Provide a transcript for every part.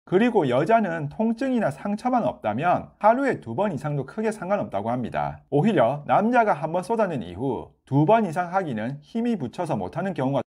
그리고 여자는 통증이나 상처만 없다면 하루에 2번 이상도 크게 상관없다고 합니다. 오히려 남자가 한번 쏟아낸 이후 2번 이상 하기는 힘이 붙여서 못하는 경우가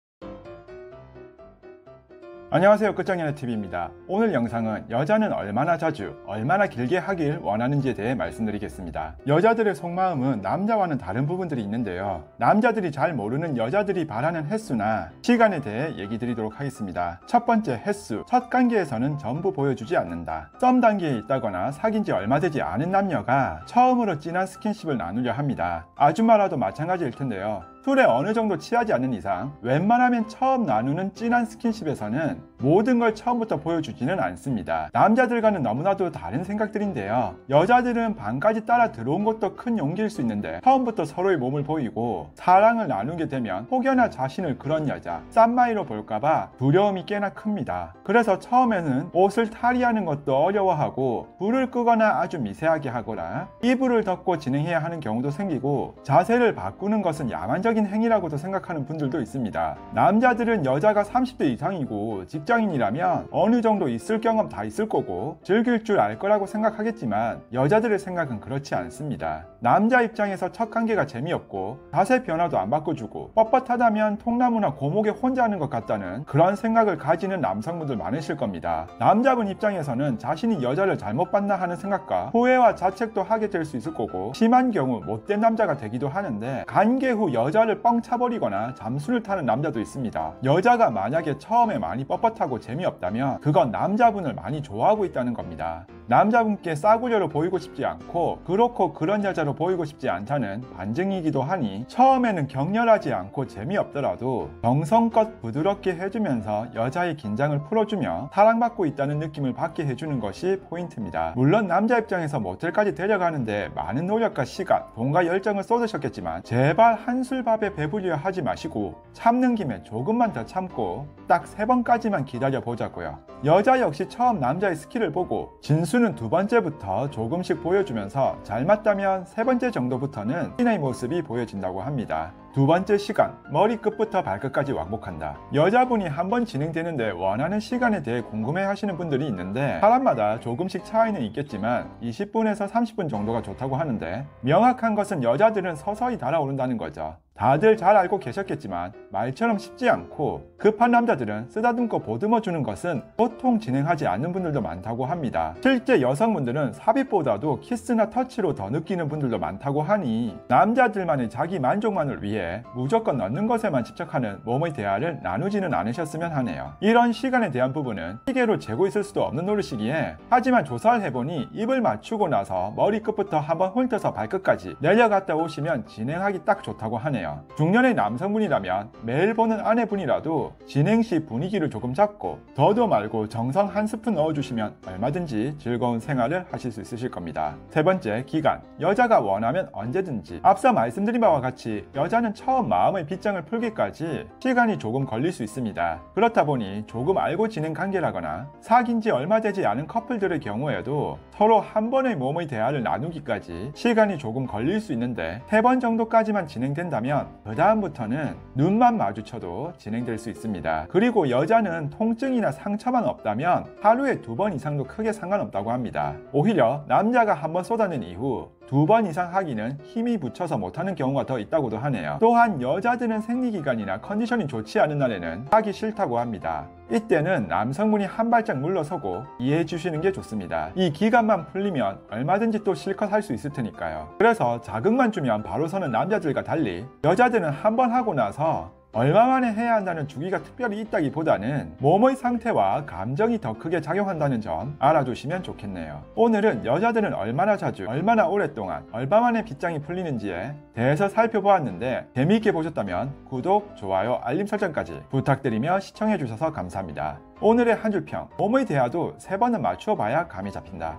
안녕하세요, 끝장연애TV입니다. 오늘 영상은 여자는 얼마나 자주, 얼마나 길게 하길 원하는지에 대해 말씀드리겠습니다. 여자들의 속마음은 남자와는 다른 부분들이 있는데요. 남자들이 잘 모르는 여자들이 바라는 횟수나 시간에 대해 얘기 드리도록 하겠습니다. 첫 번째, 횟수. 첫 단계에서는 전부 보여주지 않는다. 썸 단계에 있다거나 사귄 지 얼마 되지 않은 남녀가 처음으로 진한 스킨십을 나누려 합니다. 아줌마라도 마찬가지일 텐데요. 술에 어느 정도 취하지 않는 이상 웬만하면 처음 나누는 진한 스킨십에서는 모든 걸 처음부터 보여주지는 않습니다. 남자들과는 너무나도 다른 생각들인데요. 여자들은 방까지 따라 들어온 것도 큰 용기일 수 있는데 처음부터 서로의 몸을 보이고 사랑을 나누게 되면 혹여나 자신을 그런 여자, 쌈마이로 볼까봐 두려움이 꽤나 큽니다. 그래서 처음에는 옷을 탈의하는 것도 어려워하고 불을 끄거나 아주 미세하게 하거나 이불을 덮고 진행해야 하는 경우도 생기고 자세를 바꾸는 것은 야만적인 행위라고도 생각하는 분들도 있습니다. 남자들은 여자가 30대 이상이고 직장인이라면 어느 정도 있을 경험 다 있을 거고 즐길 줄 알 거라고 생각하겠지만 여자들의 생각은 그렇지 않습니다. 남자 입장에서 첫 관계가 재미없고 자세 변화도 안 바꿔주고 뻣뻣하다면 통나무나 고목에 혼자 하는 것 같다는 그런 생각을 가지는 남성분들 많으실 겁니다. 남자분 입장에서는 자신이 여자를 잘못 봤나 하는 생각과 후회와 자책도 하게 될 수 있을 거고 심한 경우 못된 남자가 되기도 하는데 관계 후 여자를 뻥 차버리거나 잠수를 타는 남자도 있습니다. 여자가 만약에 처음에 많이 뻣뻣하고 재미없다면 그건 남자분을 많이 좋아하고 있다는 겁니다. 남자분께 싸구려로 보이고 싶지 않고 그렇고 그런 여자로 보이고 싶지 않다는 반증이기도 하니 처음에는 격렬하지 않고 재미없더라도 정성껏 부드럽게 해주면서 여자의 긴장을 풀어주며 사랑받고 있다는 느낌을 받게 해주는 것이 포인트입니다. 물론 남자 입장에서 모텔까지 데려가는데 많은 노력과 시간, 돈과 열정을 쏟으셨겠지만 제발 한술밥에 배부려 하지 마시고 참는 김에 조금만 더 참고 딱 3번까지만 기다려 보자고요. 여자 역시 처음 남자의 스킬을 보고 진수는 2번째부터 조금씩 보여주면서 잘 맞다면 3번째 정도부터는 신의 모습이 보여진다고 합니다. 2번째, 시간. 머리끝부터 발끝까지 왕복한다. 여자분이 한번 진행되는데 원하는 시간에 대해 궁금해 하시는 분들이 있는데 사람마다 조금씩 차이는 있겠지만 20분에서 30분 정도가 좋다고 하는데 명확한 것은 여자들은 서서히 달아오른다는 거죠. 다들 잘 알고 계셨겠지만 말처럼 쉽지 않고 급한 남자들은 쓰다듬고 보듬어 주는 것은 보통 진행하지 않는 분들도 많다고 합니다. 실제 여성분들은 삽입보다도 키스나 터치로 더 느끼는 분들도 많다고 하니 남자들만의 자기 만족만을 위해 무조건 넣는 것에만 집착하는 몸의 대화를 나누지는 않으셨으면 하네요. 이런 시간에 대한 부분은 시계로 재고 있을 수도 없는 노릇이기에 하지만 조사를 해보니 입을 맞추고 나서 머리끝부터 한번 훑어서 발끝까지 내려갔다 오시면 진행하기 딱 좋다고 하네요. 중년의 남성분이라면 매일 보는 아내분이라도 진행 시 분위기를 조금 잡고 더도 말고 정성 한 스푼 넣어주시면 얼마든지 즐거운 생활을 하실 수 있으실 겁니다. 3번째, 기간. 여자가 원하면 언제든지. 앞서 말씀드린 바와 같이 여자는 처음 마음의 빗장을 풀기까지 시간이 조금 걸릴 수 있습니다. 그렇다 보니 조금 알고 지낸 관계라거나 사귄 지 얼마 되지 않은 커플들의 경우에도 서로 한 번의 몸의 대화를 나누기까지 시간이 조금 걸릴 수 있는데 3번 정도까지만 진행된다면 그 다음부터는 눈만 마주쳐도 진행될 수 있습니다. 그리고 여자는 통증이나 상처만 없다면 하루에 2번 이상도 크게 상관없다고 합니다. 오히려 남자가 한번 쏟아낸 이후 2번 이상 하기는 힘이 붙여서 못하는 경우가 더 있다고도 하네요. 또한 여자들은 생리기간이나 컨디션이 좋지 않은 날에는 하기 싫다고 합니다. 이때는 남성분이 한 발짝 물러서고 이해해 주시는 게 좋습니다. 이 기간만 풀리면 얼마든지 또 실컷 할 수 있을 테니까요. 그래서 자극만 주면 바로 서는 남자들과 달리 여자들은 한 번 하고 나서 얼마 만에 해야 한다는 주기가 특별히 있다기보다는 몸의 상태와 감정이 더 크게 작용한다는 점 알아두시면 좋겠네요. 오늘은 여자들은 얼마나 자주, 얼마나 오랫동안, 얼마 만에 빗장이 풀리는지에 대해서 살펴보았는데 재미있게 보셨다면 구독, 좋아요, 알림 설정까지 부탁드리며 시청해주셔서 감사합니다. 오늘의 한 줄평. 몸의 대화도 3번은 맞추어 봐야 감이 잡힌다.